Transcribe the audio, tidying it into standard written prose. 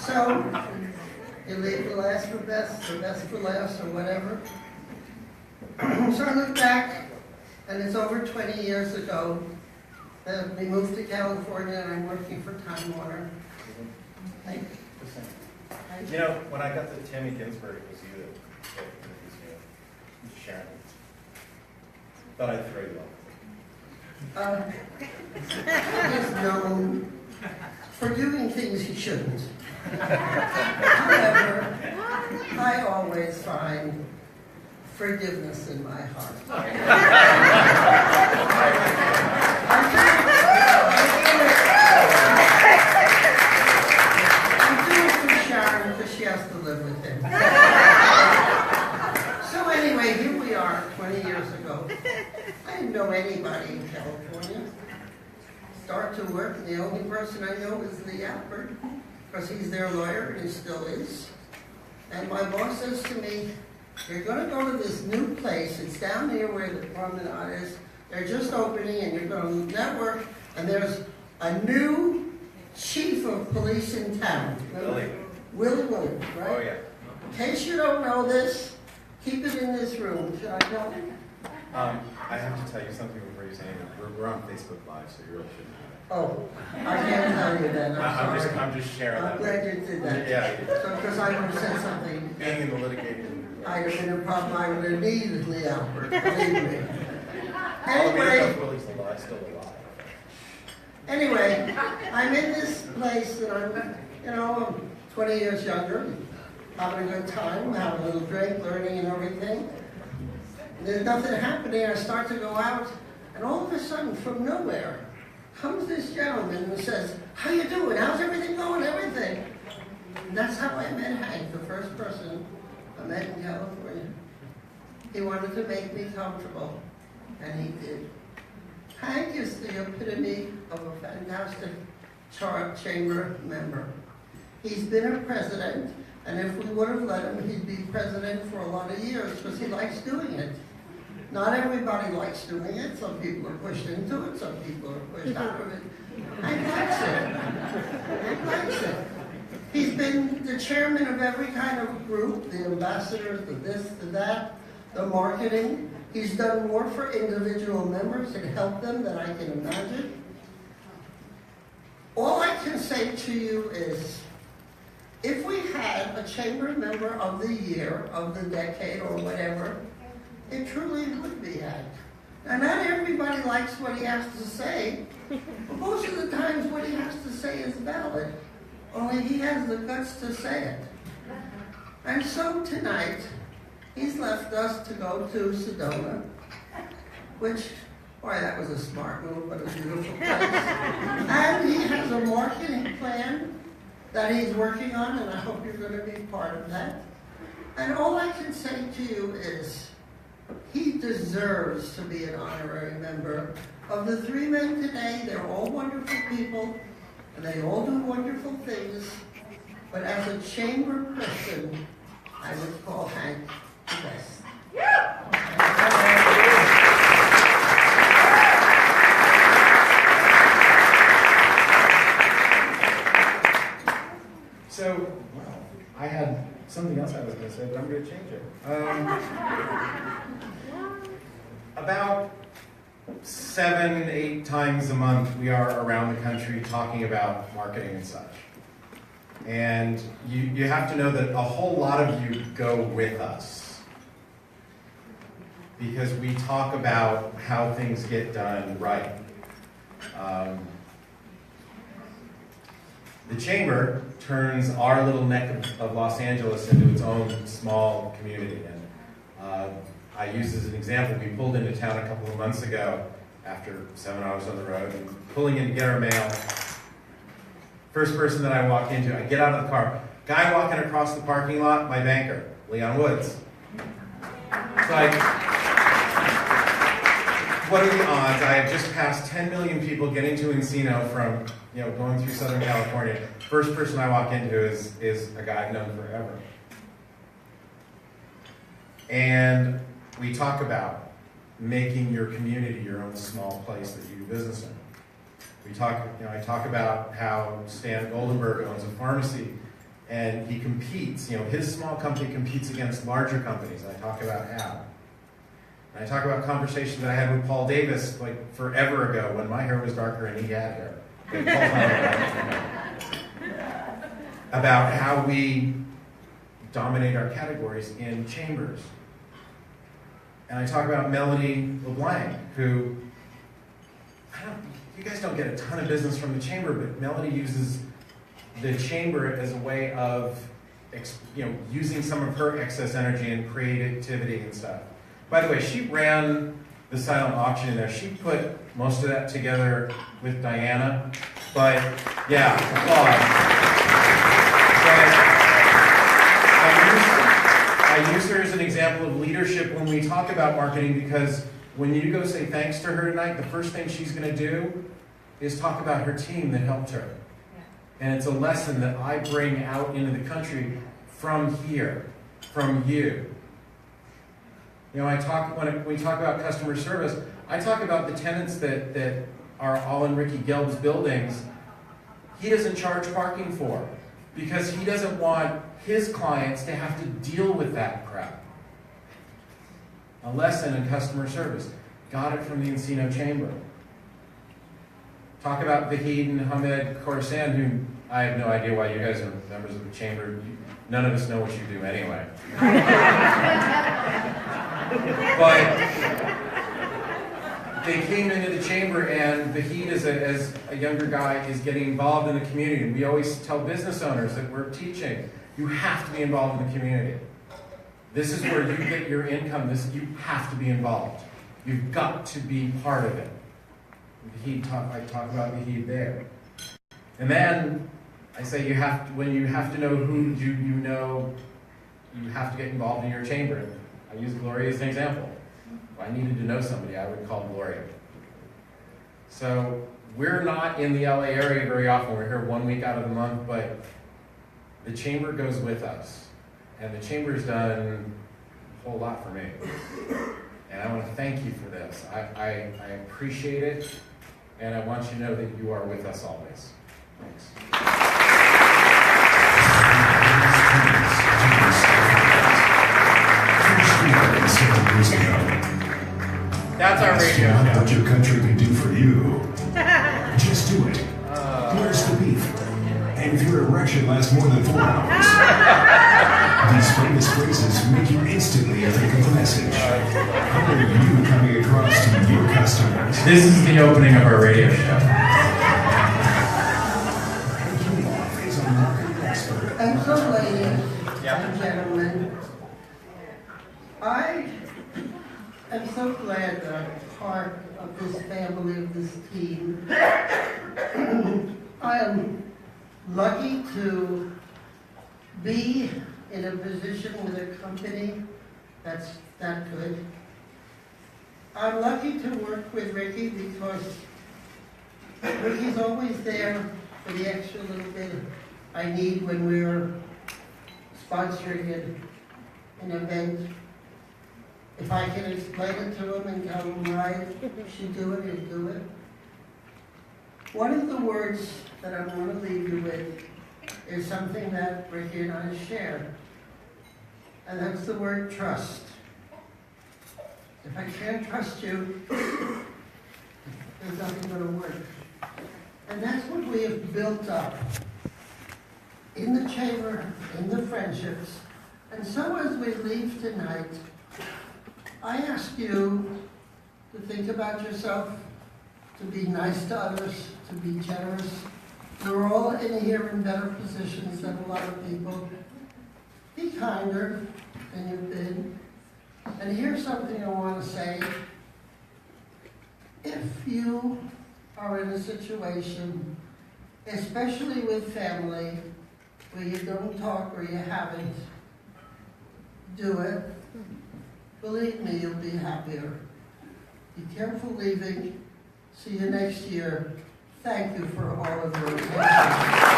So, you leave the last for best, the best for last, or whatever. So I look back, and it's over 20 years ago that we moved to California, and I'm working for Time Warner. Thank you. You know, when I got to Tammy Ginsburg, it was you that introduced me to Sharon. Thought I'd throw you off. He is known for doing things he shouldn't. However, I always find forgiveness in my heart. I'm doing it for Sharon because she has to live with him. So anyway, here we are 20 years ago. I didn't know anybody in California. Start to work, and the only person I know is Lee Albert, because he's their lawyer, and he still is. And my boss says to me, you're going to go to this new place. It's down here where the promenade is. They're just opening, and you're going to network, and there's a new chief of police in town. Willie. Willie Williams, right? Oh, yeah. In case you don't know this, keep it in this room. Should I tell you? I have to tell you something before you say anything. We're on Facebook Live, so you really shouldn't have it. Oh, I can't tell you then. I'm just sharing I'm that. glad you did that. Yeah. So, because I would have said something, Being in the litigated. I'd have been a problem. I would have needed Lee Albert, believe me. Anyway. Anyway, Willie's alive, still alive. anyway, I'm in this place and I'm 20 years younger, having a good time, having a little drink, learning and everything. There's nothing happening. I start to go out, and all of a sudden, from nowhere, comes this gentleman who says, how you doing? How's everything going? Everything. And that's how I met Hank, the first person I met in California. He wanted to make me comfortable, and he did. Hank is the epitome of a fantastic chamber member. He's been a president, and if we would have let him, he'd be president for a lot of years because he likes doing it. Not everybody likes doing it. Some people are pushed into it. Some people are pushed out of it. Hank likes it. Hank likes it. He's been the chairman of every kind of group, the ambassadors, the this, the that, the marketing. He's done more for individual members and helped them than I can imagine. All I can say to you is, if we had a chamber member of the year, of the decade, or whatever, it truly would be Hank. Now, not everybody likes what he has to say, but most of the times what he has to say is valid. Only he has the guts to say it. And so tonight, he's left us to go to Sedona, which, boy, that was a smart move, but a beautiful place. And he has a marketing plan that he's working on, and I hope you're going to be part of that. And all I can say to you is, he deserves to be an honorary member. Of the three men today, they're all wonderful people, and they all do wonderful things. But as a chamber person, I would call Hank the best. So, I had something else I was going to say, but I'm going to change it. About 7-8 times a month, we are around the country talking about marketing and such. And you have to know that a whole lot of you go with us. Because we talk about how things get done right. The Chamber turns our little neck of Los Angeles into its own small community. And I use as an example, we pulled into town a couple of months ago after 7 hours on the road and pulling in to get our mail. First person that I walk into, I get out of the car. Guy walking across the parking lot, my banker, Leon Woods. It's like, what are the odds? I have just passed 10 million people getting to Encino from, going through Southern California. First person I walk into is a guy I've known forever. And we talk about making your community your own small place that you do business in. I talk about how Stan Goldenberg owns a pharmacy And he competes, his small company competes against larger companies. I talk about how. And I talk about conversations that I had with Paul Davis like forever ago when my hair was darker and he had hair. Okay, Paul's not about how we dominate our categories in chambers. And I talk about Melanie LeBlanc, who, you guys don't get a ton of business from the chamber, but Melanie uses the chamber as a way of, using some of her excess energy and creativity and stuff. By the way, she ran the silent auction in there. She put most of that together with Diana, but yeah, applaud. I use her as an example of leadership when we talk about marketing, because when you go say thanks to her tonight, the first thing she's going to do is talk about her team that helped her. And it's a lesson that I bring out into the country from here, from you. When we talk about customer service, I talk about the tenants that are all in Ricky Gelb's buildings. He doesn't charge parking for, because he doesn't want his clients to have to deal with that crap. A lesson in customer service. Got it from the Encino Chamber. Talk about Vahid and Hamed Khorasan, who I have no idea why you guys are members of the chamber. None of us know what you do anyway. But they came into the chamber, and Vahid, as a younger guy, is getting involved in the community. And we always tell business owners that we're teaching, you have to be involved in the community. This is where you get your income. You have to be involved. You've got to be part of it. I talk about Vahid there. And then I say when you have to know who you know, you have to get involved in your chamber. I use Gloria as an example. If I needed to know somebody, I would call Gloria. So we're not in the LA area very often. We're here 1 week out of the month, but the chamber goes with us. And the chamber's done a whole lot for me. And I want to thank you for this. I appreciate it, and I want you to know that you are with us always. Thanks. That's our radio That's show. what your country can do for you. Just do it. Where's the beef? And if your erection lasts more than 4 hours, these famous phrases make you instantly think of the message. How are you coming across to your customers? This is the opening of our radio show. Is a market expert. And so, ladies and gentlemen, I am so glad that I'm part of this family, of this team. I am lucky to be in a position with a company that's that good. I'm lucky to work with Ricky because Ricky's always there for the extra little bit I need when we're sponsoring an event. If I can explain it to him and tell him why he should do it, he'll do it. One of the words that I want to leave you with is something that Ricky and I share, and that's the word trust. If I can't trust you, there's nothing going to work. And that's what we have built up in the chamber, in the friendships. And so as we leave tonight, I ask you to think about yourself, to be nice to others, to be generous. We're all in here in better positions than a lot of people. Be kinder than you've been. And here's something I want to say. If you are in a situation, especially with family, where you don't talk or you haven't, do it. Believe me, you'll be happier. Be careful leaving. See you next year. Thank you for all of your attention.